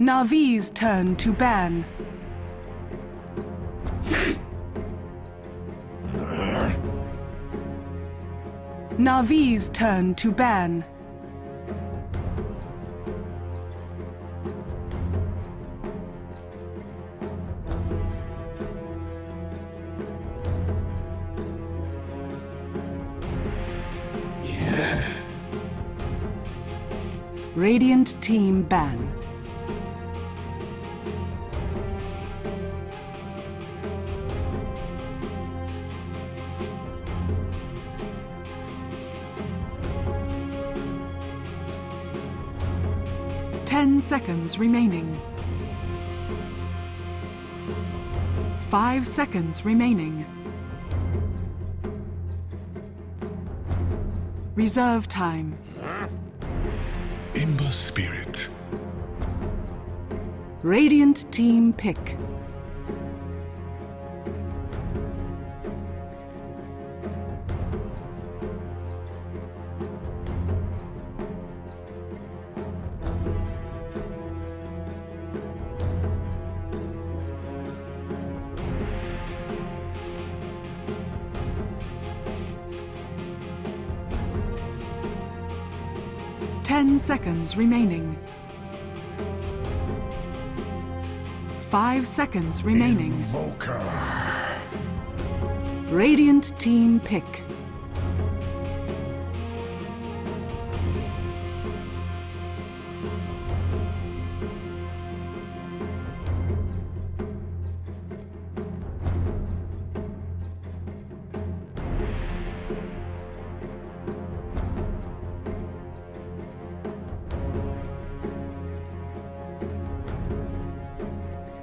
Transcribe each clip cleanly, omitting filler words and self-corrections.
Navi's turn to ban. Navi's turn to ban. Radiant team ban. Ten seconds remaining. 5 seconds remaining. Reserve time. Ember Spirit. Radiant team pick. Ten seconds remaining. 5 seconds remaining. Invoker. Radiant team pick.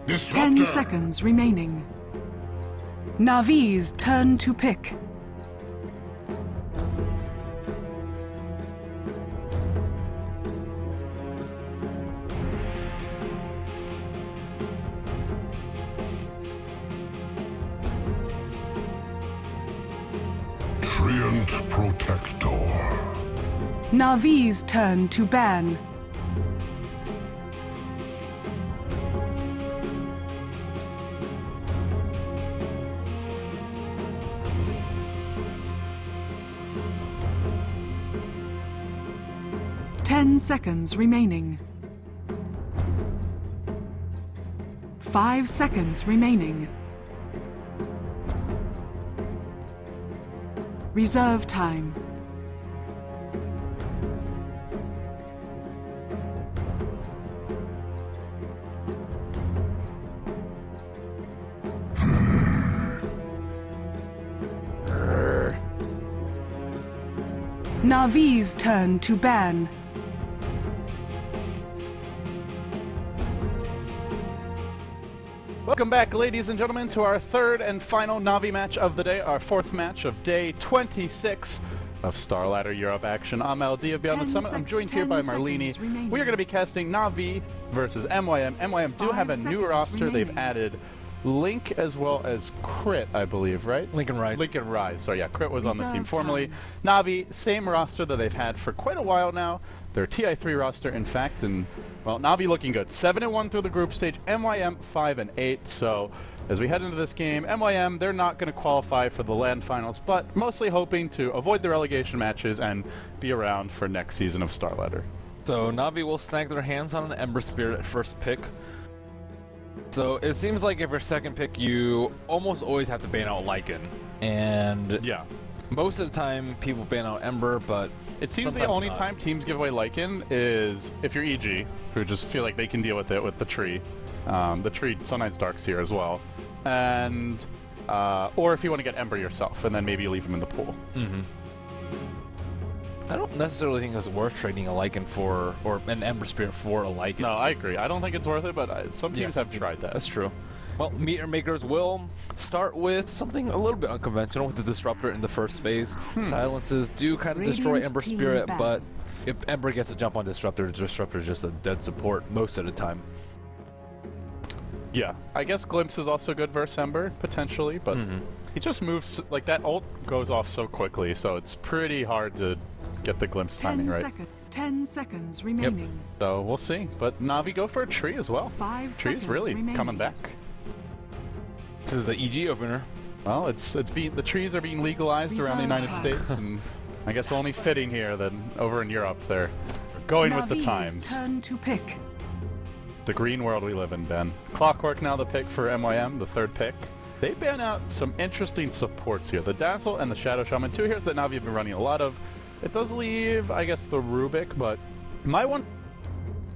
Disruptor. 10 seconds remaining. Navi's turn to pick. Treant Protector. Navi's turn to ban. Ten seconds remaining. 5 seconds remaining. Reserve time. Navi's turn to ban. Welcome back, ladies and gentlemen, to our third and final Navi match of the day, our fourth match of day 26 of StarLadder Europe action. I'm LD of Beyond the Summit. I'm joined here by Marlene. We are going to be casting Navi versus MYM. MYM do have a new roster. They've added Link as well as Crit, I believe, right? Link and Rise. Link and Rise. So yeah, Crit was on the team formerly. Navi, same roster that they've had for quite a while now. Their TI3 roster, in fact, and well, Navi looking good. 7-1 through the group stage. MYM 5-8. So as we head into this game, MYM, they're not going to qualify for the LAN finals, but mostly hoping to avoid the relegation matches and be around for next season of StarLadder. So Navi will snag their hands on an Ember Spirit at first pick. So it seems like if your second pick, you almost always have to ban out Lycan. And yeah, most of the time people ban out Ember, but it seems the only time teams give away Lycan is if you're EG, who just feel like they can deal with it with the tree. The tree sometimes darks here as well. And or if you want to get Ember yourself, and then maybe you leave him in the pool. Mm-hmm. I don't necessarily think it's worth trading a Lycan for, or an Ember Spirit for a Lycan. No, I agree. I don't think it's worth it, but some teams have tried that. That's true. Well, meter makers will start with something a little bit unconventional with the Disruptor in the first phase. Silences do kind of destroy Ember Spirit, but if Ember gets a jump on Disruptor, Disruptor is just a dead support most of the time. Yeah, I guess Glimpse is also good versus Ember, potentially, but he just moves, like that ult goes off so quickly, so it's pretty hard to get the Glimpse timing right. 10 seconds remaining. So we'll see. But Navi go for a tree as well. 5 Tree's seconds really remaining. coming back. This is the EG opener. Well, the trees are being legalized around the United Reserve time. States, and I guess only fitting here that over in Europe they're going with the Navi's times. turn to pick. The green world we live in, Ben. Clockwork now the pick for MYM, the third pick. They ban out some interesting supports here. The Dazzle and the Shadow Shaman, two heroes that Navi have been running a lot of. It does leave, I guess, the Rubik, but my one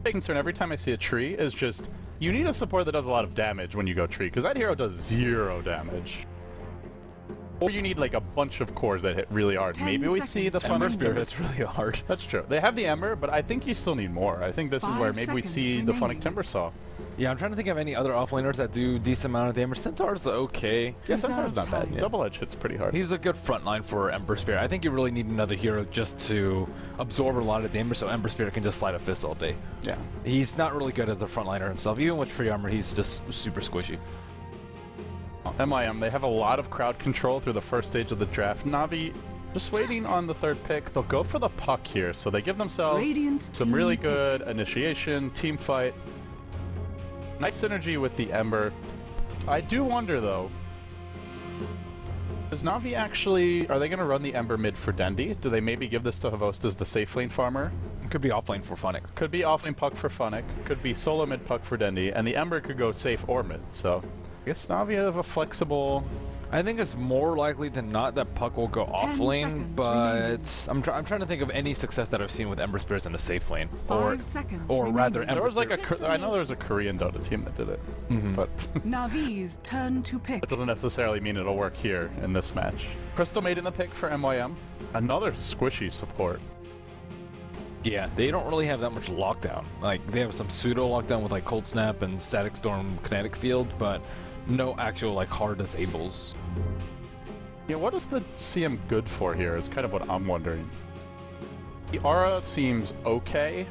concern every time I see a tree is just, you need a support that does a lot of damage when you go tree, because that hero does 0 damage. Or you need like a bunch of cores that hit really hard. 10 Maybe we see the seconds Thunder remaining. Spirit. It's really hard. That's true. They have the Ember, but I think you still need more. I think this is 5 where maybe we seconds see the remaining. Phonic Timbersaw. Yeah, I'm trying to think of any other offlaners that do decent amount of damage. Centaur's okay. Yeah, Centaur's not bad. time. Double Edge hits pretty hard. He's a good frontline for Ember Spirit. I think you really need another hero just to absorb a lot of damage so Ember Spirit can just slide a fist all day. Yeah. He's not really good as a frontliner himself. Even with tree armor, he's just super squishy. MYM, they have a lot of crowd control through the first stage of the draft. Navi, just waiting on the third pick. They'll go for the puck here, so they give themselves Radiant some team really pick. good initiation, team fight. Nice synergy with the Ember. I do wonder, though, does Navi actually... Are they going to run the Ember mid for Dendi? Do they maybe give this to Havost as the safe lane farmer? It could be offlane for Phonic. Could be offlane puck for Phonic. Could be solo mid puck for Dendi. And the Ember could go safe or mid, so... I guess Navi have a flexible... I think it's more likely than not that Puck will go 10 off lane, seconds but I'm trying to think of any success that I've seen with Ember Spirits in a safe lane. 5 seconds or rather, remaining. There was like Spirit. I know there was a Korean Dota team that did it, but Navi's turn to pick. that doesn't necessarily mean it'll work here in this match. Crystal Maiden the pick for MYM. Another squishy support. Yeah, they don't really have that much lockdown. Like, they have some pseudo lockdown with like Cold Snap and Static Storm Kinetic Field, but no actual like hard disables. Yeah, what is the CM good for here is kind of what I'm wondering. The aura seems okay.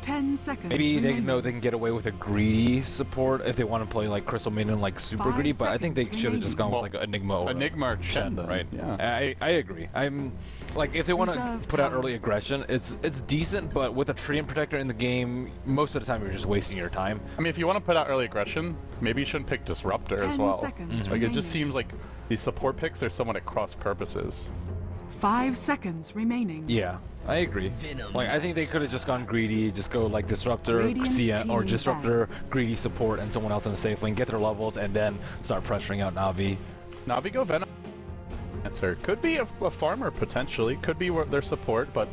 10 seconds Maybe they remaining. know they can get away with a greedy support if they want to play like Crystal Maiden like super 5 greedy, but I think they seconds should have just gone remaining. with like Enigma or Enigma or Chen, then, right? yeah. I agree. I'm like, if they want to Reserve put out time. early aggression, it's decent, but with a Treant Protector in the game, most of the time you're just wasting your time. I mean, if you want to put out early aggression, maybe you shouldn't pick Disruptor 10 as well. seconds Like, it just remaining. seems like these support picks are somewhat at cross purposes. 5 seconds remaining. Yeah, I agree. Like, I think they could have just gone greedy, just go like Disruptor, Radiant CM, or team Disruptor, greedy support, and someone else in the safe lane, get their levels, and then start pressuring out Navi. Navi go Venom. Answer. Could be a farmer, potentially. Could be their support, but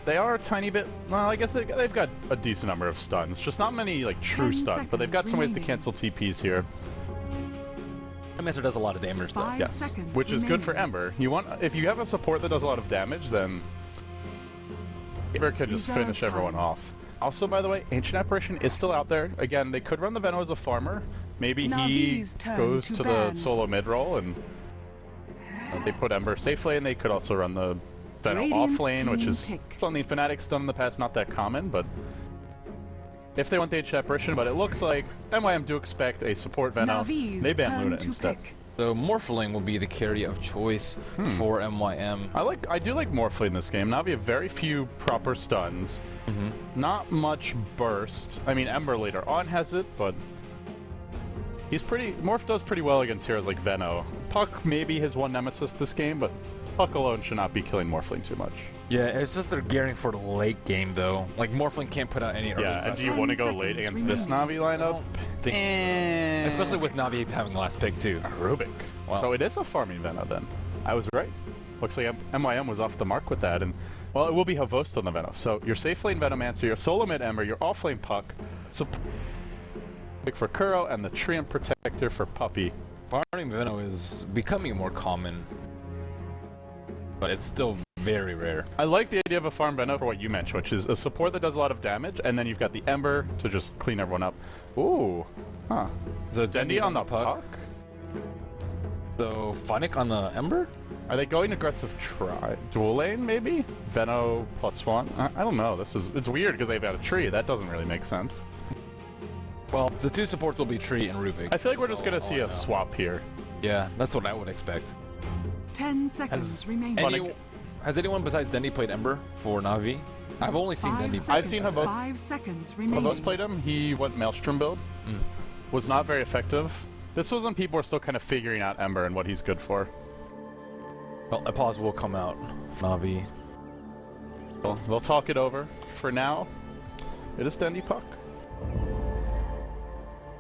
they are a tiny bit... Well, I guess they've got a decent number of stuns. Just not many, like, true 10 stuns, but they've got seconds some ways to remaining. cancel TPs here. Ember does a lot of damage though. 5 Yes, seconds which is good for remaining. Ember. You want... If you have a support that does a lot of damage, then... Ember can just Reserve finish everyone time. off. Also, by the way, Ancient Apparition is still out there. Again, they could run the Venom as a farmer. Maybe he Navi's turn goes to to the ban. solo mid roll and they put Ember safe lane. They could also run the Venom Radiant off lane, which team is pick. something Fnatic's done in the past, not that common, but if they want the Ancient Apparition, but it looks like MYM do expect a support Venom. Navi's They ban turn Luna to instead. pick. So Morphling will be the carry of choice for MYM. I do like Morphling in this game. Navi have very few proper stuns. Not much burst. I mean, Ember later on has it, but Morph does pretty well against heroes like Veno. Puck maybe his one nemesis this game, but Puck alone should not be killing Morphling too much. Yeah, it's just they're gearing for the late game though. Like Morphling can't put out any early Yeah, and pressure. do you want to 10 go late seconds against this Navi remaining. lineup? think so. Especially with Navi having the last pick too. Rubik. Wow. So it is a farming Veno then. I was right. Looks like MYM was off the mark with that, and well, it will be Havost on the Veno. So your safe lane Venomancer, your solo mid Ember, your off lane Puck, so pick for Kuro, and the Treant Protector for Puppy. Farming Venom is becoming more common, but it's still very rare. I like the idea of a farm Veno for what you mentioned, which is a support that does a lot of damage, and then you've got the Ember to just clean everyone up. Ooh. Huh. So Dendi on the Puck? So Phonic on the Ember? Are they going aggressive dual lane, maybe? Veno +1? I don't know. It's weird because they've got a tree. That doesn't really make sense. Well, the two supports will be Tree and Rubik. I feel like we're That's just going to all see I a know. swap here. Yeah, that's what I would expect. 10 seconds remaining. Funny- Has anyone besides Dendi played Ember for Navi? I've only seen Dendy. I've seen Havo. 5 seconds remaining. Havos played him. He went Maelstrom build. Was not very effective. This was when people were still kind of figuring out Ember and what he's good for. Well, a pause will come out. Navi. Well, they'll talk it over. For now, it is Dendy Puck.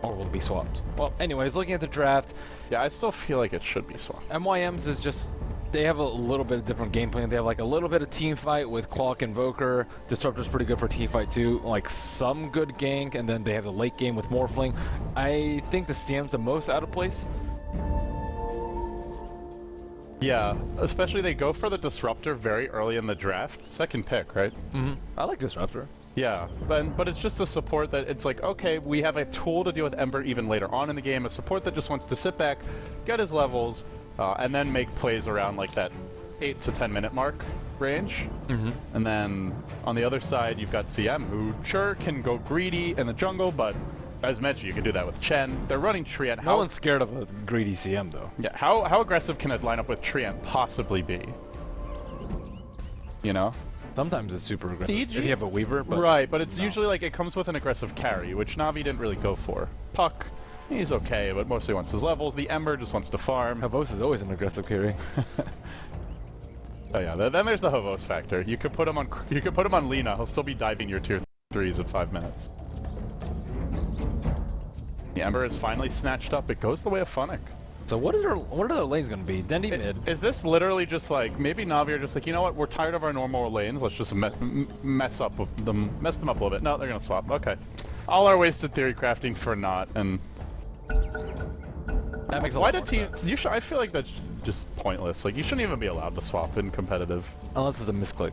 Or will it be swapped? Well, anyways, looking at the draft, Yeah, I still feel like it should be swapped. MYM's is just, they have a little bit of different game plan. They have like a little bit of team fight with Clock Invoker. Disruptor's pretty good for team fight too. Like some good gank, and then they have the late game with Morphling. I think the CM's the most out of place. Yeah, especially they go for the Disruptor very early in the draft. Second pick, right? I like Disruptor. Yeah, but it's just a support that it's like, okay, we have a tool to deal with Ember even later on in the game, a support that just wants to sit back, get his levels, and then make plays around like that 8 to 10 minute mark range. And then on the other side, you've got CM, who sure can go greedy in the jungle, but as mentioned, you can do that with Chen. They're running Treant. No one's scared of a greedy CM though. Yeah, how aggressive can a lineup with Treant possibly be? You know? Sometimes it's super aggressive EG? if you have a Weaver, but Right, but it's usually like it comes with an aggressive carry, which Navi didn't really go for. Puck, he's okay, but mostly wants his levels. The Ember just wants to farm. Havos is always an aggressive carry. Oh yeah, then there's the Havos factor. You could put him on Lina. He'll still be diving your tier 3s in 5 minutes. The Ember is finally snatched up. It goes the way of Funnick. So what are the lanes going to be? Dendy mid. Is this literally just like, maybe Navi are just like, you know what, we're tired of our normal lanes, let's just mess them up a little bit. No, they're gonna swap, okay. All our wasted theory crafting for naught, and... That makes a Why lot more did sense. I feel like that's just pointless. Like, you shouldn't even be allowed to swap in competitive. Unless it's a misclick.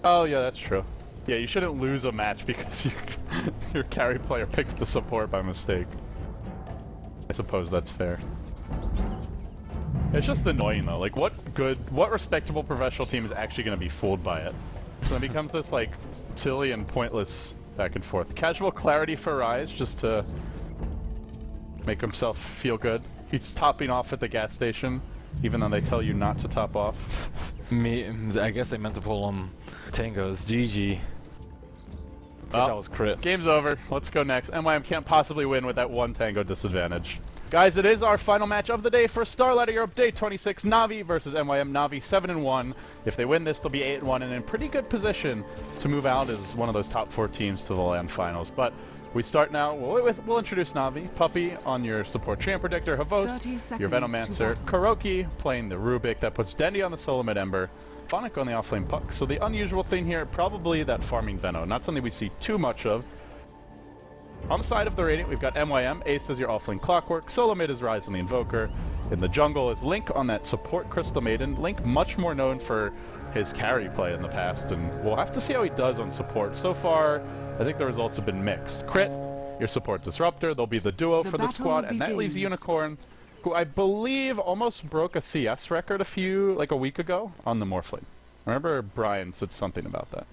Oh yeah, that's true. Yeah, you shouldn't lose a match because your carry player picks the support by mistake. I suppose that's fair. It's just annoying though. Like, what respectable professional team is actually going to be fooled by it? So it becomes this like silly and pointless back and forth. Casual clarity for Rise just to make himself feel good. He's topping off at the gas station, even though they tell you not to top off. I guess they meant to pull him Tangos. GG. Well, That was crit. Game's over. Let's go next. MYM can't possibly win with that one Tango disadvantage. Guys, it is our final match of the day for StarLadder Europe Day 26. Navi versus MYM. Navi 7-1. If they win this, they'll be 8-1 and in pretty good position to move out as one of those top 4 teams to the LAN finals. But we start now. We'll introduce Navi. Puppy on your support champ predictor. Havos, your Venomancer. Kuroki playing the Rubik. That puts Dendy on the solo mid Ember. Phonic on the offlane Puck. So the unusual thing here, probably that farming Veno. Not something we see too much of. On the side of the Radiant, we've got MYM. Ace is your offlane Clockwork. Solo mid is Rise on the Invoker. In the jungle is Link on that support Crystal Maiden. Link much more known for his carry play in the past, and we'll have to see how he does on support. So far, I think the results have been mixed. Crit, your support Disruptor. They'll be the duo for the squad, and that leaves Unicorn, who I believe almost broke a CS record a week ago on the Morphling. I remember Brian said something about that.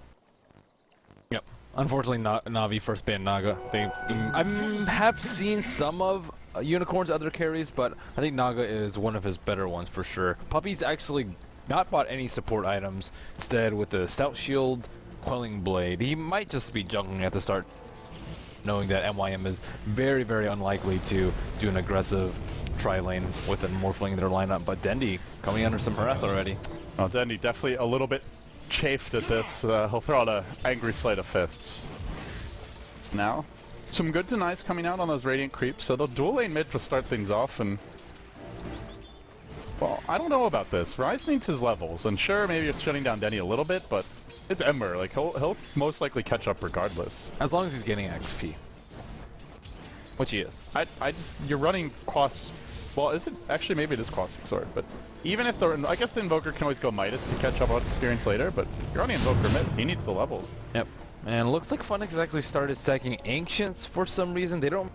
Yep. Unfortunately, Navi first banned Naga. I have seen some of Unicorn's other carries, but I think Naga is one of his better ones for sure. Puppy's actually not bought any support items. Instead, with the Stout Shield, Quelling Blade, he might just be jungling at the start, knowing that MYM is very, very unlikely to do an aggressive tri-lane with a Morphling in their lineup. But Dendy coming under some harass already. Well, Dendy definitely a little bit chafed at this. He'll throw out an angry sleight of fists. Now, some good denies coming out on those Radiant creeps, so they'll dual lane mid to start things off, and... Well, I don't know about this. Rise needs his levels, and sure, maybe it's shutting down Denny a little bit, but it's Ember. Like, he'll most likely catch up regardless. As long as he's getting XP. Which he is. You're running Quas... Well, is it... Actually, maybe it is Quas Sword, but... Even if I guess the Invoker can always go Midas to catch up on experience later, but you're on the Invoker mid. He needs the levels. Yep. And it looks like Funix actually started stacking Ancients for some reason. They don't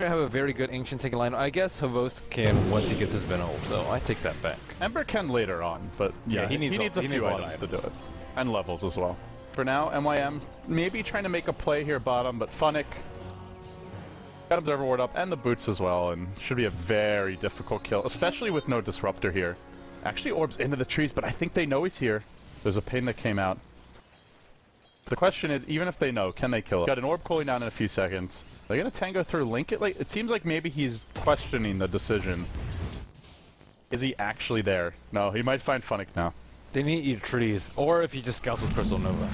have a very good Ancient taking line. I guess Havos can once he gets his Venom, so I take that back. Ember can later on, but yeah, he needs a few items to do it. And levels as well. For now, MYM maybe trying to make a play here bottom, but Funnick got Observer Ward up and the boots as well, and should be a very difficult kill, especially with no Disruptor here. Actually orbs into the trees, but I think they know he's here. There's a ping that came out. The question is, even if they know, can they kill it? Got an orb cooling down in a few seconds. They're gonna tango through Link it. Like, it seems like maybe he's questioning the decision. Is he actually there? No, he might find Funnick now. They need to eat trees, or if he just scouts with Crystal Nova.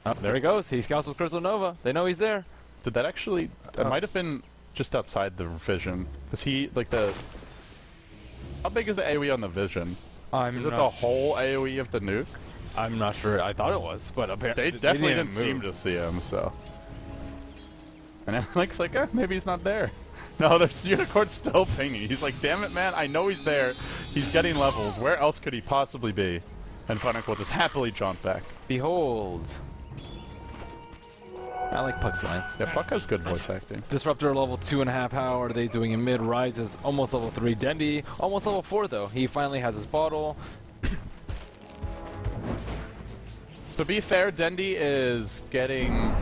Oh, there he goes. He scouts with Crystal Nova. They know he's there. Did that actually... It might have been just outside the vision. Is he, like, the... How big is the AoE on the vision? Is it the whole AoE of the nuke? I'm not sure. I thought it was, but apparently They definitely didn't seem to see him, so... And Link's like, maybe he's not there. No, there's Unicorn still pinging. He's like, damn it, man, I know he's there. He's getting levels. Where else could he possibly be? And Funnick will just happily jaunt back. Behold. I like Puck's lines. Yeah, Puck has good voice acting. Disruptor level 2.5. How are they doing in mid? Rise is almost level 3. Dendy, almost level 4 though. He finally has his bottle. To be fair, Dendy is getting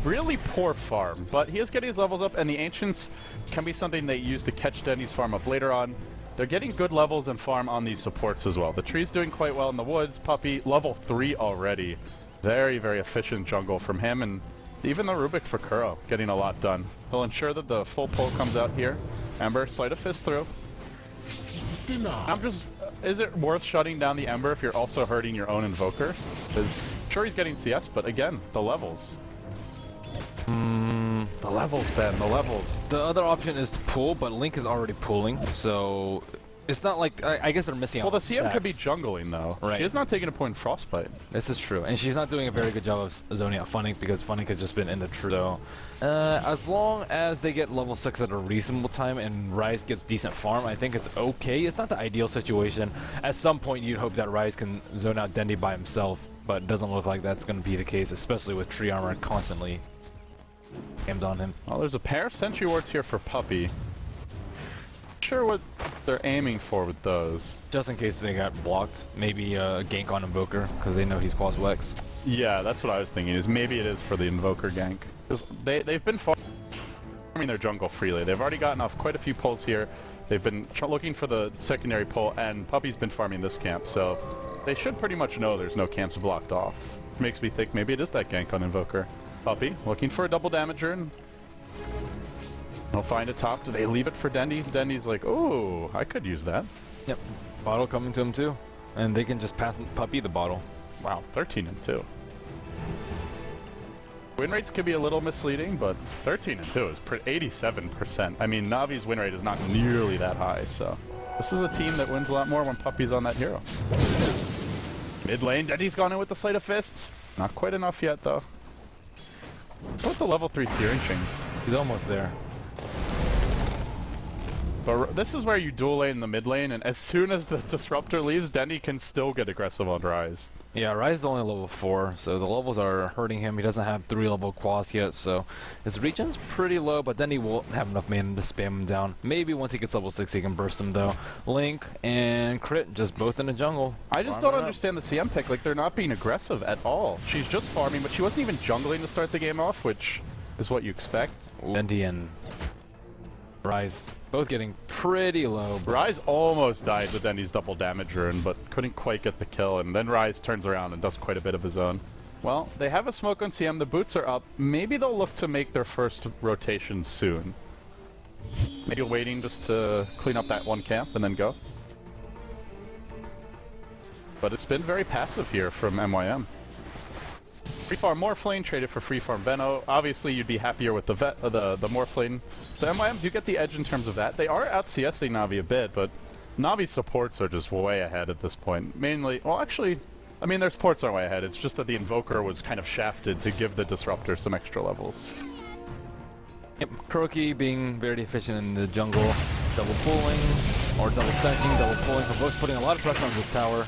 really poor farm, but he is getting his levels up, and the Ancients can be something they use to catch Dendy's farm up later on. They're getting good levels and farm on these supports as well. The tree's doing quite well in the woods. Puppy, level 3 already. Very, very efficient jungle from him, and even the Rubik for Kuro getting a lot done. He'll ensure that the full pull comes out here. Ember, Sleight of Fist through. I'm just... Is it worth shutting down the Ember if you're also hurting your own Invoker? Because sure he's getting CS, but again, the levels. The levels, Ben, the levels. The other option is to pull, but Link is already pulling, so it's not like I guess they're missing out. Well, the CM could be stats. jungling though. Right. She is not taking a point in Frostbite. This is true, and she's not doing a very good job of zoning out Funnick because Funnick has just been in the true. So, as long as they get level 6 at a reasonable time and Rise gets decent farm, I think it's okay. It's not the ideal situation. At some point, you'd hope that Rise can zone out Dendy by himself, but it doesn't look like that's going to be the case, especially with tree armor constantly aimed on him. Well, there's a pair of Sentry Wards here for Puppy. Not sure what they're aiming for with those. Just in case they got blocked, maybe a gank on Invoker because they know he's Quas Wex. Yeah, that's what I was thinking. Is maybe it is for the Invoker gank. 'Cause they've been farming their jungle freely. They've already gotten off quite a few pulls here. They've been looking for the secondary pull, and Puppy's been farming this camp, so they should pretty much know there's no camps blocked off. Makes me think maybe it is that gank on Invoker. Puppy looking for a double damager, and they'll find a top. Do they leave it for Dendy? Dendy's like, oh, I could use that. Yep, bottle coming to him too, and they can just pass Puppy the bottle. Wow, 13 and 2. Win rates can be a little misleading, but 13 and 2 is 87%. I mean, Navi's win rate is not nearly that high, so this is a team that wins a lot more when Puppy's on that hero. Mid lane, Dendy's gone in with the Sleight of Fists. Not quite enough yet, though. What about the level 3 Searing Chains? He's almost there. But this is where you dual lane in the mid lane, and as soon as the Disruptor leaves, Dendy can still get aggressive on Rise. Yeah, Rise is only level 4, so the levels are hurting him. He doesn't have 3 level Quas yet, so his regen's pretty low, but then he won't have enough mana to spam him down. Maybe once he gets level 6 he can burst him though. Link and Crit just both in the jungle. I just don't understand the CM pick. Like, they're not being aggressive at all. She's just farming, but she wasn't even jungling to start the game off, which is what you expect. Dendy and Rise both getting pretty low. Rise almost died with Dendy's double damager, but couldn't quite get the kill, and then Rise turns around and does quite a bit of his own. Well, they have a smoke on CM, the boots are up. Maybe they'll look to make their first rotation soon. Maybe waiting just to clean up that one camp and then go. But it's been very passive here from MYM. Free farm Morphling, traded for free farm Veno. Obviously, you'd be happier with the Morphling. So MYM do get the edge in terms of that. They are out CSing Navi a bit, but Navi's supports are just way ahead at this point. Mainly, well, actually, I mean, their supports are way ahead. It's just that the Invoker was kind of shafted to give the Disruptor some extra levels. Yep, Kuroki being very efficient in the jungle. Double pulling, or double stacking, double pulling. Both putting a lot of pressure on this tower.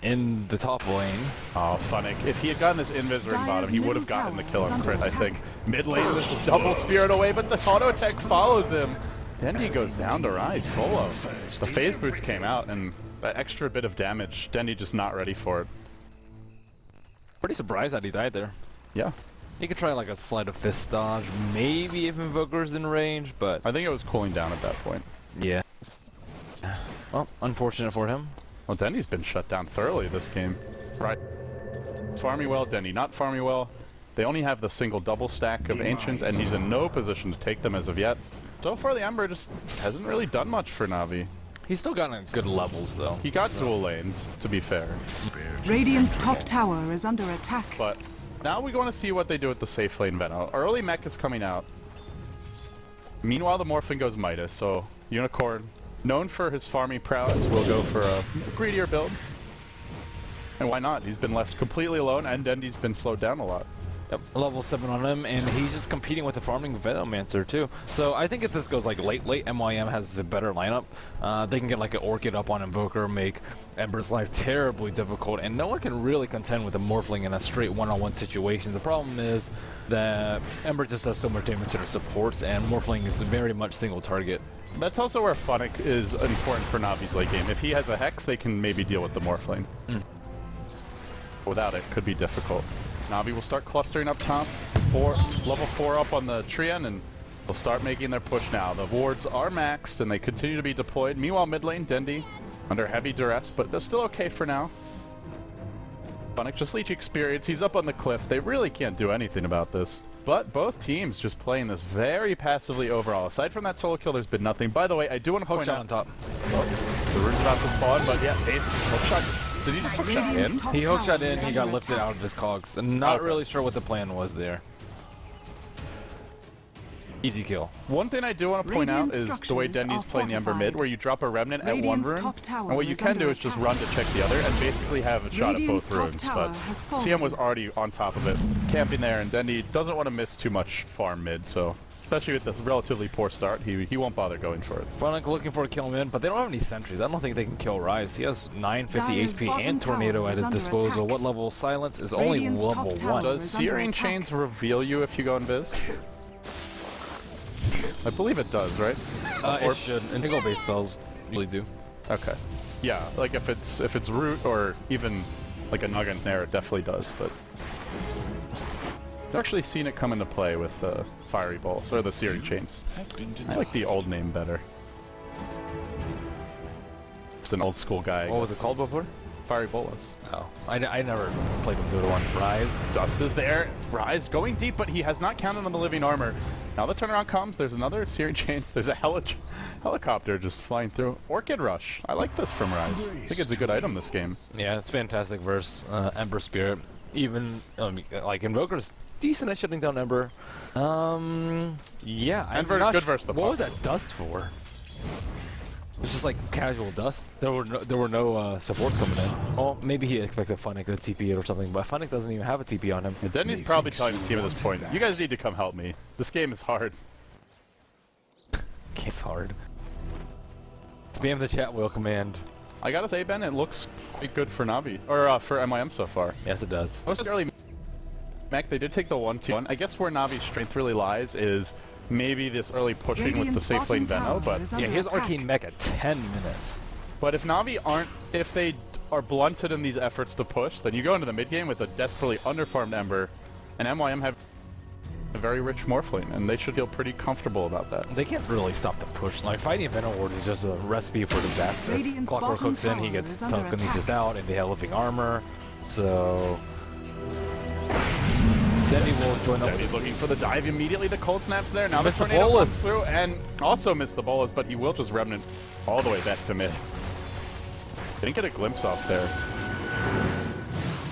In the top lane. Oh, Funnick. If he had gotten this Invis in bottom, he would have gotten the kill on Crit, I think. Mid lane, this double Spirit away, but the auto attack follows him. Dendy goes down to Rise solo. The phase boots came out, and that extra bit of damage, Dendy just not ready for it. Pretty surprised that he died there. Yeah. He could try like a Sleight of Fist dodge, maybe if Invoker's in range, but... I think it was cooling down at that point. Yeah. Well, unfortunate for him. Well, Dendy's been shut down thoroughly this game. Right. Farming well, Dendy not farming well. They only have the single double stack of Ancients, and he's in no position to take them as of yet. So far, the Ember just hasn't really done much for Na'Vi. He's still gotten good levels, though. He got dual laned, to be fair. Radiant's top tower is under attack. But now we want to see what they do with the safe lane Veno. Early mech is coming out. Meanwhile, the Morphin goes Midas, so Unicorn, known for his farming prowess, will go for a greedier build. And why not? He's been left completely alone, and Dendy's been slowed down a lot. Yep, level 7 on him, and he's just competing with the farming Venomancer too. So I think if this goes like late, MYM has the better lineup. They can get like an Orchid up on Invoker, make Ember's life terribly difficult, and no one can really contend with a Morphling in a straight one-on-one situation. The problem is that Ember just does so much damage to their supports, and Morphling is very much single target. That's also where Funnick is important for Navi's late game. If he has a Hex, they can maybe deal with the Morphling. Without it, could be difficult. Na'Vi will start clustering up top, level 4 up on the Treant, and they'll start making their push now. The wards are maxed, and they continue to be deployed. Meanwhile, mid lane, Dendy, under heavy duress, but they're still okay for now. Funnick just leech experience. He's up on the cliff. They really can't do anything about this. But both teams just playing this very passively overall. Aside from that solo kill, there's been nothing. By the way, I do want to point out on top. The rune's about to spawn, but yeah, Ace hookshot. Did he just hookshot in? He hookshot in, he got lifted out of his cogs. And not Okay. really sure what the plan was there. Easy kill. One thing I do want to point out Radiant is the way structures Dendy's are playing the Ember mid, fortified. where you drop a Remnant at one Radiant's rune, top tower and what you is can under do is just attack. run to check the other, and basically have a shot at Radiant's both top runes. tower But has fallen. CM was already on top of it, camping there, and Dendy doesn't want to miss too much farm mid, so especially with this relatively poor start, he won't bother going for it. Funnick looking for a kill mid, but they don't have any sentries. I don't think they can kill Rise. He has 950 Dire's HP bottom and Tornado tower at is his under disposal. attack. What level Silence is only Radiant's top level tower 1. Does is under Searing attack. Chains reveal you if you go Invis? I believe it does, right? It should. Integral base spells usually do. Okay. Yeah, like if it's root or even like a Nugget Snare, it definitely does, but I've actually seen it come into play with the Fiery Bolts or the Searing Chains. I like the old name better. Just an old school guy. What was it called before? Fiery Bolas. Oh, I never played him good one. Rise. Dust is there. Rise going deep, but he has not counted on the living armor. Now the turnaround comes. There's another Searing Chains. There's a helicopter just flying through. Orchid Rush. I like this from Rise. I think it's a good item this game. Yeah, it's fantastic versus Ember Spirit. Even like Invoker's decent at shutting down Ember. Yeah, And very good versus the What was Puck. that dust for? It was just like casual dust. There were no support coming in. Oh, maybe he expected Funnick to TP it or something, but Funnick doesn't even have a TP on him. And Denny's probably telling his team at this point, you guys need to come help me. This game is hard. It's hard. Spam the chat wheel command. I gotta say, Ben, it looks quite good for Na'Vi, or for MYM so far. Yes, it does. Most early mech, they did take the 1-2-1. I guess where Navi's strength really lies is maybe this early pushing with the Radiant's safe lane bottom Veno, tower but is Yeah, under he has attack. Arcane Mech at 10 minutes. But if Na'Vi if they are blunted in these efforts to push, then you go into the mid game with a desperately underfarmed Ember, and MYM have a very rich Morphling, and they should feel pretty comfortable about that. They can't really stop the push. Like, fighting Venom Ward is just a recipe for disaster. Radiant's Clockwork bottom hooks in, he tower gets is under telekinesis attack. out, and they have living armor. So... Then he will join up with He's looking for the dive immediately. The cold snaps there. Now Missed the tornado bolus. comes through and also missed the bolus, but he will just Remnant all the way back to mid. Didn't get a glimpse off there.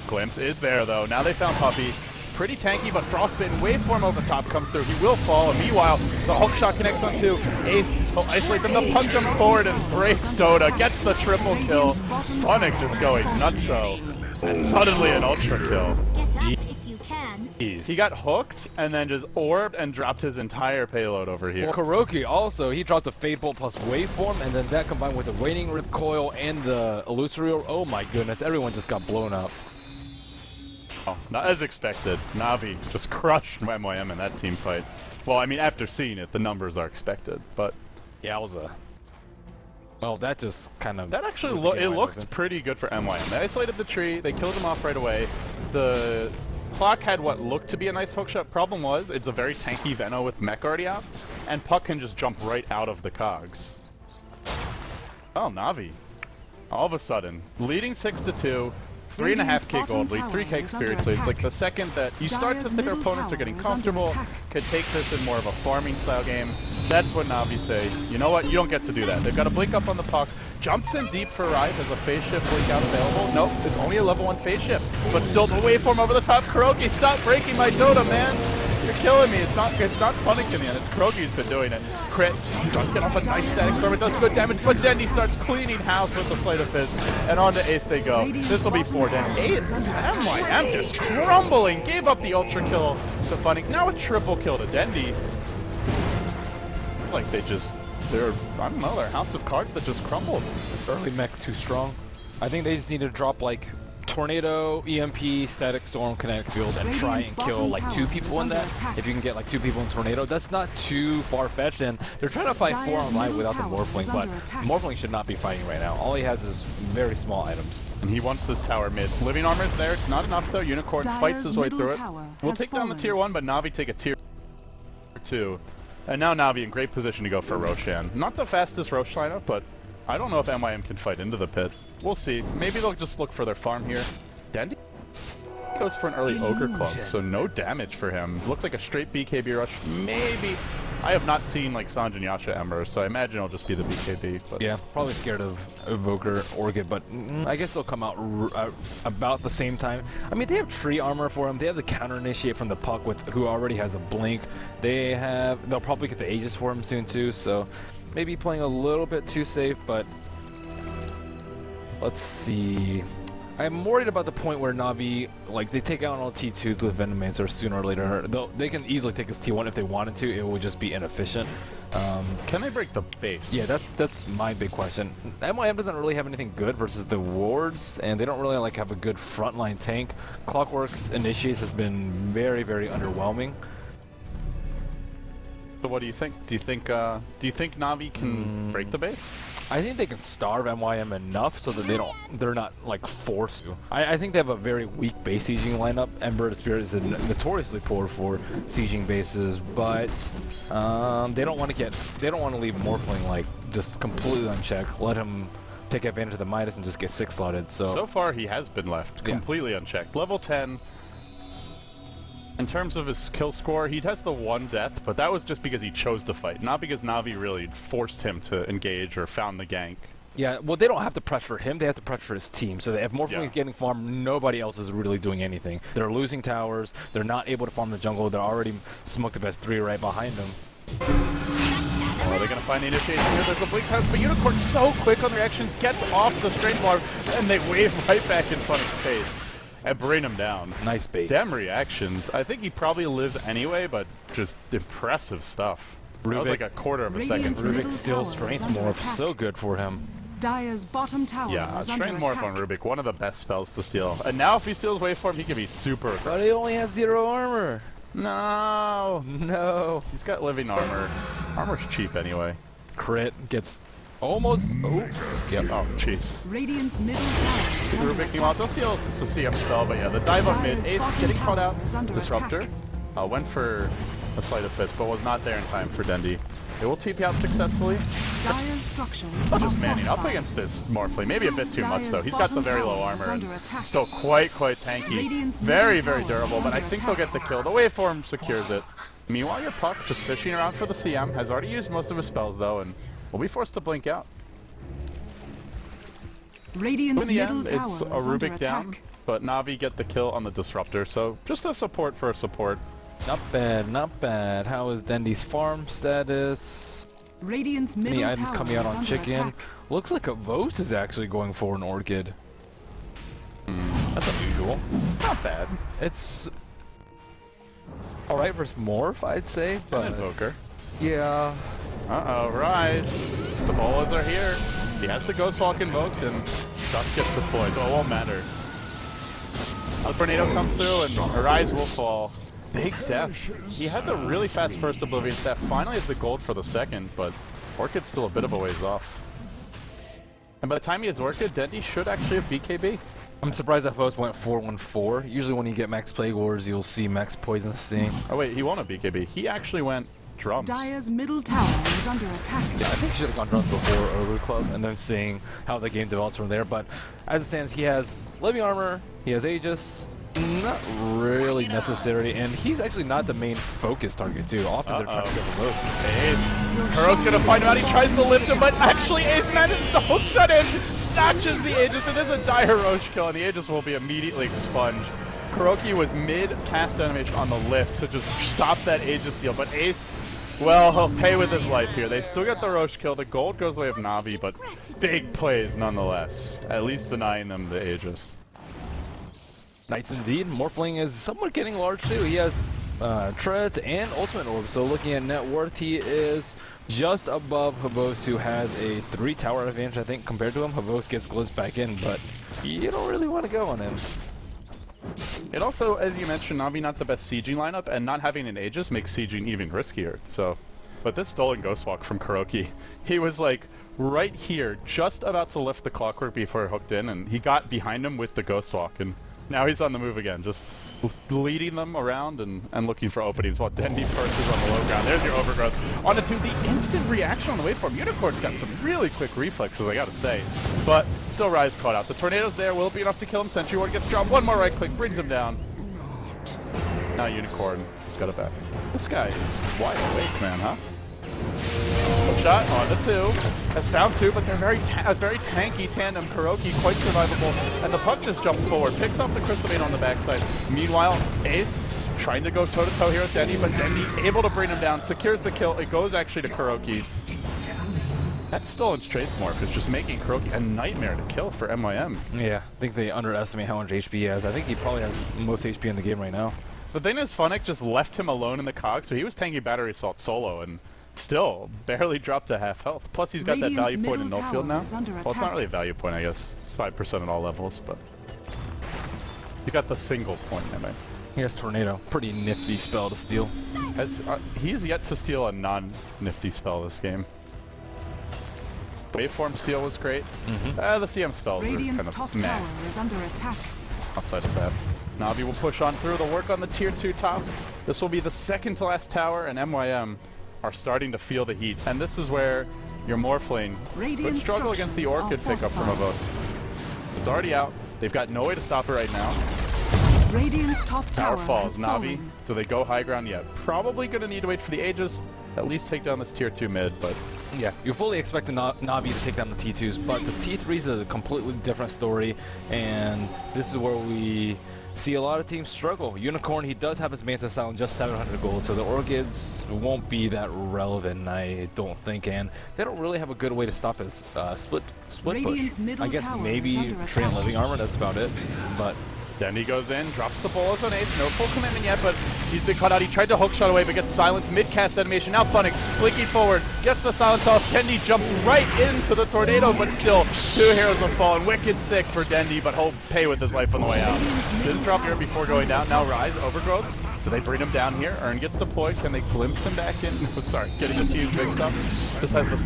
Glimpse is there though. Now they found Puppy. Pretty tanky, but Frostbitten waveform over the top comes through. He will fall, and meanwhile, the hook shot connects onto Ace. He'll isolate them. The punch jumps forward and breaks Dota. Gets the triple kill. Funnick just going nutso. And suddenly an ultra kill. Get up if you can. He got hooked and then just orbed and dropped his entire payload over here. Well, Kuroki also, he dropped the Fade Bolt plus Waveform, and then that combined with the Waning Rip Coil and the Illusory Orb. Oh my goodness, everyone just got blown up. Oh, not as expected. Na'Vi just crushed MYM in that team fight. Well, I mean, after seeing it, the numbers are expected, but Yowza. Well, that just kind of... that actually moved the game it wide looked open. pretty good for MYM. They isolated the tree, they killed him off right away. The clock had what looked to be a nice hookshot. Problem was, it's a very tanky Veno with mech already out, and Puck can just jump right out of the cogs. Oh, Na'Vi. All of a sudden, leading 6-2, 3.5k gold lead, 3k experience lead. It's like the second that you start to think their opponents are getting comfortable, could take this in more of a farming style game, that's when Na'Vi say, you know what, you don't get to do that. They've got to blink up on the puck, jumps in deep for Rise, has a phase shift blink out available. Nope, it's only a level 1 phase shift. But still the waveform over the top. Kuroki, stop breaking my Dota, man. You're killing me. It's not Punnington, it's Kuroki who's been doing it. Crit, does get off a nice static storm, it does good damage, but Dendy starts cleaning house with the Sleight of Fist, and on to Ace they go. This will be 4 Dendy. MYM just crumbling, gave up the ultra kill to Funny. Now a triple kill to Dendy. It's like they're, I don't know, they're a house of cards that just crumbled. This early mech too strong. I think they just need to drop like Tornado, EMP, Static Storm, Kinetic Field, and try and kill like 2 people in that. If you can get like 2 people in Tornado, that's not too far-fetched, and they're trying to fight 4 online without the Morphling, but Morphling should not be fighting right now. All he has is very small items. And he wants this tower mid. Living Armor's there, it's not enough though. Unicorn fights his way through it. We'll take down the tier 1, but Na'Vi take a tier 2. And now Na'Vi in great position to go for Roshan. Not the fastest Rosh lineup, but I don't know if MYM can fight into the pit. We'll see. Maybe they'll just look for their farm here. Dendy goes for an early Ogre Club, so no damage for him. Looks like a straight BKB rush. Maybe. I have not seen like Sanj and Yasha Ember, so I imagine it'll just be the BKB. But yeah, probably scared of Ogre Orchid, but I guess they'll come out about the same time. I mean, they have tree armor for him. They have the counter initiate from the puck with who already has a blink. They'll probably get the Aegis for him soon too. So maybe playing a little bit too safe, but let's see. I'm worried about the point where Na'Vi, like, they take out all T2s with Venomancer sooner or later. They can easily take his T1 if they wanted to. It would just be inefficient. Can they break the base? Yeah, that's my big question. MYM doesn't really have anything good versus the wards, and they don't really like have a good frontline tank. Clockwork's initiates has been very, very underwhelming. So what do you think? Do you think Na'Vi can break the base? I think they can starve MYM enough so that they're not like forced to. I think they have a very weak base sieging lineup. Ember Spirit is notoriously poor for sieging bases, but they don't want to leave Morphling like just completely unchecked. Let him take advantage of the Midas and just get 6-slotted. So far he has been left completely unchecked. Level 10. In terms of his kill score, he has the 1 death, but that was just because he chose to fight, not because Na'Vi really forced him to engage or found the gank. Yeah, well, they don't have to pressure him, they have to pressure his team. So if Morphling is getting farmed, nobody else is really doing anything. They're losing towers, they're not able to farm the jungle, they're already smoked the best 3 right behind them. Oh, are they going to find the initiation here? There's a blink time, but Unicorn so quick on reactions, gets off the Strain Barb, and they wave right back in Funning's face and bring him down. Nice bait. Dem reactions. I think he probably lived anyway, but just impressive stuff. Rubik, that was like a quarter of a second. Rubik still strength morph, so good for him. Dire's bottom tower yeah, is strength under morph attack. on Rubik, one of the best spells to steal. And now if he steals waveform, he can be super. But he only has 0 armor. No. No. He's got living armor. Armor's cheap anyway. Crit gets almost. Oh. Yep. Oh, jeez. Radiant's middle tower is under Rubik, attack. meanwhile, they'll steal the CM spell, but yeah, the dive on mid. Ace getting caught out. Disruptor. Went for a Sleight of Fist, but was not there in time for Dendy. They will TP out successfully. Dire's structures Just are manning up fortified. against this Morphling. Maybe a bit too much, though. He's got the very low armor and attack. still quite tanky. Radiant's Very middle tower durable, is but I under think they'll get the attack. kill. The waveform secures it. Meanwhile, your puck just fishing around for the CM. Has already used most of his spells, though, and will be forced to blink out. Radiant's In the middle end, tower it's a is under Rubik down, attack. but Na'Vi get the kill on the Disruptor, so just a support for a support. Not bad, not bad. How is Dendy's farm status? Radiant's Any middle items tower coming out is on under chicken? attack. Looks like a Vos is actually going for an Orchid. That's unusual. Not bad. It's alright versus Morph, I'd say, An but Invoker. yeah. Uh-oh, Rise. The bolas are here. He has the Ghost Walk invoked, and Dust gets deployed, so it won't matter. The tornado comes through, and Rise will fall. Big death. He had the really fast first Oblivion Staff. Finally has the gold for the second, but Orchid's still a bit of a ways off. And by the time he has Orchid, Dendy should actually have BKB. I'm surprised that Vos went 4-1-4. Usually when you get Max Plague Wars, you'll see Max Poison Sting. Oh wait, he won't have BKB. He actually went drums. Dire's middle tower is under attack. Yeah, I think he should have gone drums before Root Club and then seeing how the game develops from there. But as it stands, he has Living Armor, he has Aegis. Not really necessary, and he's actually not the main focus target too. Often they're trying to go for most. Ace. Kuro's gonna find him out. He tries to lift him, but actually Ace manages to hook shot in, snatches the Aegis. It is a dire Roche kill, and the Aegis will be immediately expunged. Kuroki was mid-cast animation on the lift to just stop that Aegis steal, but Ace, well, he'll pay with his life here. They still get the Roche kill. The gold goes the way of Na'Vi, but big plays nonetheless. At least denying them the Aegis. Nice indeed. Morphling is somewhat getting large too. He has Treads and Ultimate Orb, so looking at net worth, he is just above Havos, who has a 3 tower advantage, I think, compared to him. Havos gets glimpsed back in, but you don't really want to go on him. It also, as you mentioned, Na'Vi not the best sieging lineup, and not having an Aegis makes sieging even riskier. So, but this stolen Ghostwalk from Kuroki, he was like right here, just about to lift the Clockwork before it hooked in, and he got behind him with the Ghostwalk, and now he's on the move again, just leading them around and looking for openings while Dendi perches on the low ground. There's your Overgrowth. On to the instant reaction on the waveform. Unicorn's got some really quick reflexes, I gotta say. But still Rise caught out. The Tornado's there, will be enough to kill him. Sentry Ward gets dropped. One more right click, brings him down. Now Unicorn has got it back. This guy is wide awake, man, huh? Shot on the 2. Has found 2, but they're very tanky tandem. Kuroki quite survivable, and the puck just jumps forward, picks up the Crystal Maiden on the backside. Meanwhile, Ace trying to go toe-to-toe here with Dendi, but Dendi able to bring him down, secures the kill. It goes actually to Kuroki. That stolen Strength Morph is just making Kuroki a nightmare to kill for MYM. Yeah, I think they underestimate how much HP he has. I think he probably has most HP in the game right now. The thing is, Funnick just left him alone in the cog, so he was tanking Battery Assault solo, and still barely dropped to half health. Plus he's got that value point in no field now. Well, it's not really a value point, I guess. It's 5% at all levels, but he's got the single point, I mean. He has Tornado. Pretty nifty spell to steal. He's yet to steal a non-nifty spell this game. Waveform steal was great. The CM spells are kind of top meh tower is under attack. outside of that. Na'Vi will push on through. They'll work on the tier 2 top. This will be the second to last tower, and MYM are starting to feel the heat. And this is where your Morphling could struggle against the Orchid pickup from a vote. It's already out. They've got no way to stop it right now. Radiant's top Tower tower falls. has Na'Vi, fallen. do they go high ground yet? Probably going to need to wait for the Aegis, at least take down this tier 2 mid, but yeah, you fully expect the Na'Vi to take down the T2s, but the T3s is a completely different story, and this is where we see a lot of teams struggle. Unicorn, he does have his Manta Style and just 700 gold, so the Orchids won't be that relevant, I don't think, and they don't really have a good way to stop his split push. I guess maybe Train Living Armor, that's about it, but Dendi goes in, drops the bullets on Ace, no full commitment yet, but he's been cut out. He tried to hook shot away, but gets silenced. Mid-cast animation, now Funnick, blinking forward, gets the silence off. Dendi jumps right into the tornado, but still, 2 heroes have fallen. Wicked sick for Dendi, but he'll pay with his life on the way out. Didn't drop here before going down, now Rise, Overgrowth. Do they bring him down here? Ern gets deployed, can they glimpse him back in? Sorry, getting the team big stuff. Just has the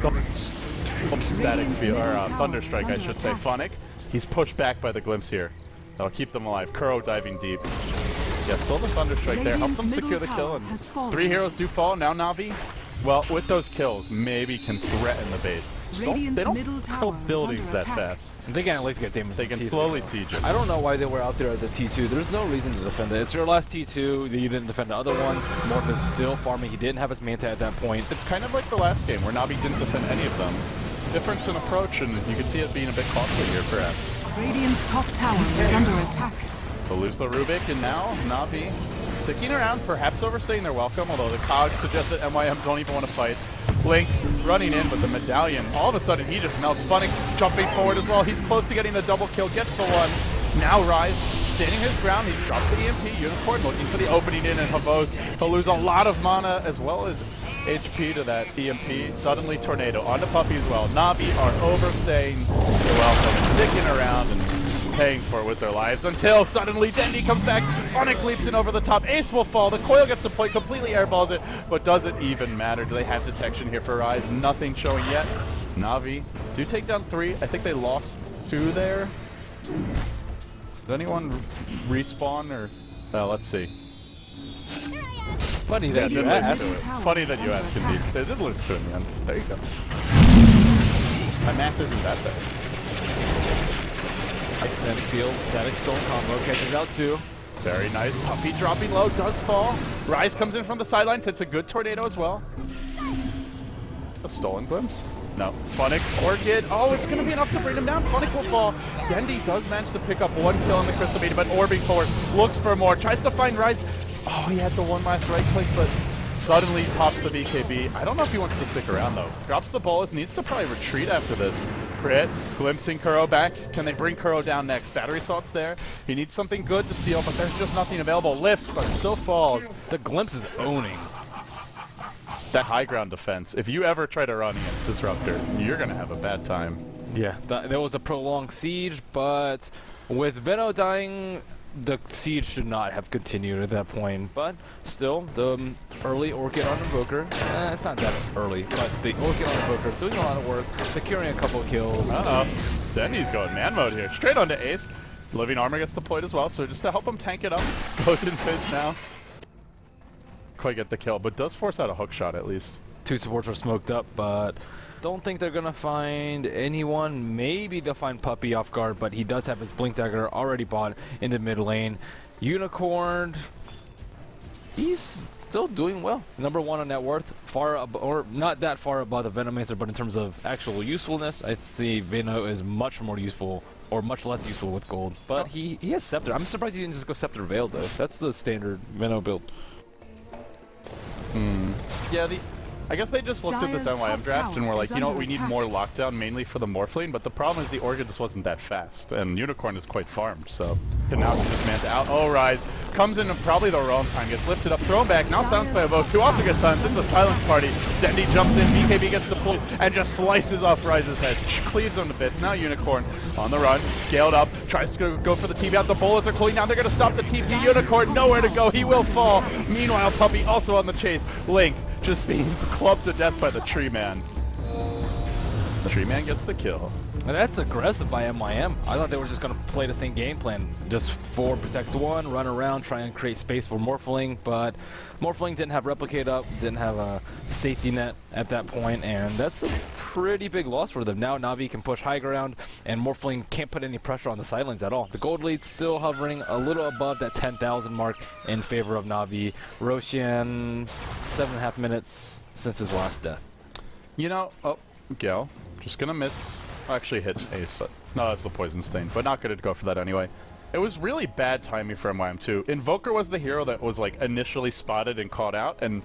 static field, or Thunderstrike, I should say. Funnick, he's pushed back by the glimpse here. That'll keep them alive. Kuro diving deep. Yeah, still the Thunderstrike there. Helps them secure the kill. And 3 heroes do fall. Now Na'Vi, well, with those kills, maybe can threaten the base. They don't kill buildings that fast. they can at least get damage. They can slowly siege it. I don't know why they were out there at the T2. There's no reason to defend it. It's your last T2. You didn't defend the other ones. Morph is still farming. He didn't have his Manta at that point. It's kind of like the last game where Na'Vi didn't defend any of them. Difference in approach, and you can see it being a bit costly here, perhaps. Radiant's top tower is under attack. They'll lose the Rubik, and now Na'Vi sticking around, perhaps overstaying their welcome, although the cogs suggest that MYM don't even want to fight. Blink running in, but the Medallion, all of a sudden he just melts. Funnick jumping forward as well. He's close to getting the double kill, gets the one. Now Rise standing his ground. He's dropped the EMP. Unicorn looking for the opening in, and Havos, he'll lose a lot of mana as well as HP to that EMP. Suddenly Tornado onto Puppy as well. Na'Vi are overstaying the welcome, sticking around and paying for it with their lives until suddenly Dendi comes back. Funnick leaps in over the top. Ace will fall. The coil gets deployed, completely airballs it, but does it even matter? Do they have detection here for Rise? Nothing showing yet. Na'Vi do take down 3. I think they lost 2 there. Does anyone respawn or let's see. Funny that you Didn't lose asked. to it. Funny that you asked, indeed. They did lose to it in the end. There you go. My math isn't that bad. Nice Panic Field, Static Storm combo, catches out 2. Very nice. Puppy dropping low, does fall. Rise comes in from the sidelines, hits a good tornado as well. A stolen glimpse? No. Funnick, Orchid. Oh, it's going to be enough to bring him down. Funnick will fall. Dendy does manage to pick up 1 kill on the Crystal Meteor, but orbing forward, looks for more, tries to find Rise. Oh, he had the one last right click, but suddenly pops the BKB. I don't know if he wants to stick around, though. Drops the bolus, needs to probably retreat after this. Crit, glimpsing Kuro back. Can they bring Kuro down next? Battery Assault's there. He needs something good to steal, but there's just nothing available. Lifts, but still falls. The Glimpse is owning. That high ground defense, if you ever try to run against Disruptor, you're going to have a bad time. Yeah, there was a prolonged siege, but with Veno dying, the siege should not have continued at that point. But still, the early Orchid on Invoker, it's not that early, but the Orchid on Invoker doing a lot of work, securing a couple of kills. Uh-oh. Dendy's going man mode here. Straight onto Ace. Living Armor gets deployed as well, so just to help him tank it up, goes in Fizz now. Quite get the kill, but does force out a hook shot at least. 2 supports are smoked up, but don't think they're gonna find anyone. Maybe they'll find Puppy off guard, but he does have his Blink Dagger already bought in the mid lane. Unicorn, he's still doing well. Number 1 on net worth, or not that far above the Venomancer, but in terms of actual usefulness, I see Veno is much more useful, or much less useful with gold. But he has Scepter. I'm surprised he didn't just go Scepter Veil though. That's the standard Veno build. Yeah, I guess they just looked at this MYM draft and were like, you know what, we need more lockdown, mainly for the Morphling, but the problem is the Orchid just wasn't that fast, and Unicorn is quite farmed, so can now dismantle out. Oh, Rise comes in at probably the wrong time, gets lifted up, thrown back, now Silence by a boat, 2 also gets silenced, it's a silence party. Dendy jumps in, BKB gets deployed, and just slices off Rise's head, cleaves him to bits. Now Unicorn on the run, scaled up, tries to go for the TP out, the bullets are cooling down, they're going to stop the TP, Unicorn nowhere to go, he will fall. Meanwhile, Puppy also on the chase, Link just being clubbed to death by the Tree Man. The Tree Man gets the kill. And that's aggressive by MYM. I thought they were just going to play the same game plan. Just 4 protect 1, run around, try and create space for Morphling, but Morphling didn't have Replicate up, didn't have a safety net at that point, and that's a pretty big loss for them. Now Na'Vi can push high ground, and Morphling can't put any pressure on the sidelines at all. The gold lead's still hovering a little above that 10,000 mark in favor of Na'Vi. Roshan, 7.5 minutes since his last death. You know, oh, Gale, just gonna miss. Actually hit Ace. No, that's the Poison Stain, but not gonna go for that anyway. It was really bad timing for MYM too. Invoker was the hero that was like initially spotted and caught out, and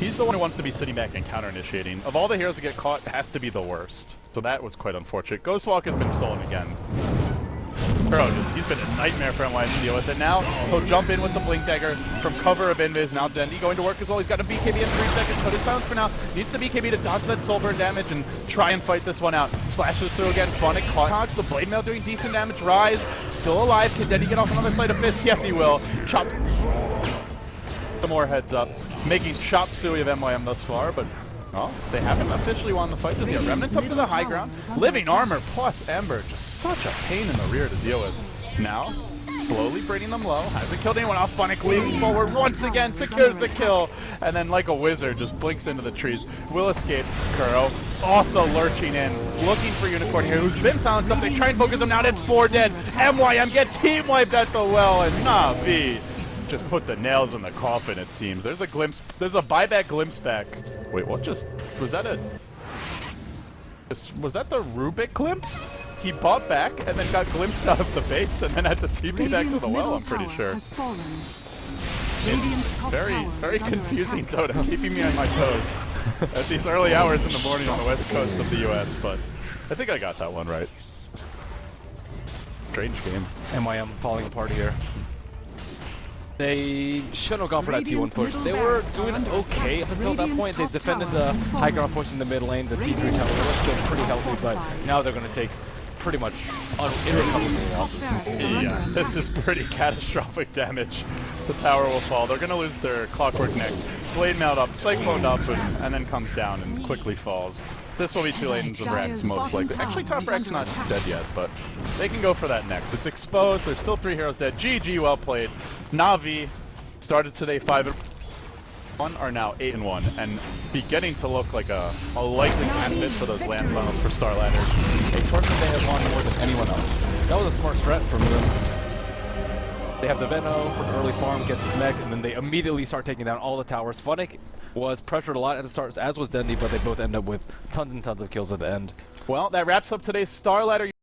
he's the one who wants to be sitting back and counter-initiating. Of all the heroes to get caught, it has to be the worst. So that was quite unfortunate. Ghostwalk has been stolen again. Bro, he's been a nightmare for MYM to deal with it. Now he'll jump in with the Blink Dagger from cover of Invis. Now Dendy going to work as well. He's got a BKB in 3 seconds. Put his silence for now. Needs the BKB to dodge that soul burn damage and try and fight this one out. Slashes through again. Funnick caught. The Blade Mail doing decent damage. Rise still alive. Can Dendy get off another sleight of fist? Yes, he will. Chop. Some more heads up. Making chop suey of MYM thus far, but oh, they haven't officially won the fight just yet. Remnants up to the high ground. Living Armor plus Ember. Just such a pain in the rear to deal with. Now, slowly bringing them low. Hasn't killed anyone off. Funnick leaps forward once again. Secures the kill. And then like a wizard just blinks into the trees. Will escape. Kuro also lurching in. Looking for Unicorn here, who's been silenced up. They try and focus him now. It's 4 dead. MYM get team wiped at the well. And Na'Vi just put the nails in the coffin, it seems. There's a glimpse. There's a buyback glimpse back. Wait, what just... Was that the Rubik glimpse? He bought back and then got glimpsed out of the base and then had to TP back to the well, I'm pretty sure. It's very confusing, Toto, keeping me on my toes at these early hours in the morning on the west coast of the US, but I think I got that one right. Strange game. MYM falling apart here. They shouldn't have gone for that T1 push. They were doing okay up until that point. They defended the high ground push in the mid lane. The T3 tower was still pretty healthy, but now they're going to take pretty much irrecoverable losses. Yeah, this is pretty catastrophic damage. The tower will fall. They're going to lose their Clockwork next. Blade Mailed up, Cyclone up, and then comes down and quickly falls. This will be 2 lanes of Rex, most likely. Actually, top Rex not dead yet, but they can go for that next. It's exposed. There's still 3 heroes dead. GG, well played. Na'Vi started today 5. 1 are now 8-1 and beginning to look like a likely candidate for those land finals for StarLadder. A tournament they have won more than anyone else. That was a smart strat from them. They have the Veno for an early farm, gets Smeg, and then they immediately start taking down all the towers. Funnick was pressured a lot at the start, as was Dendy, but they both end up with tons and tons of kills at the end. Well, that wraps up today's StarLadder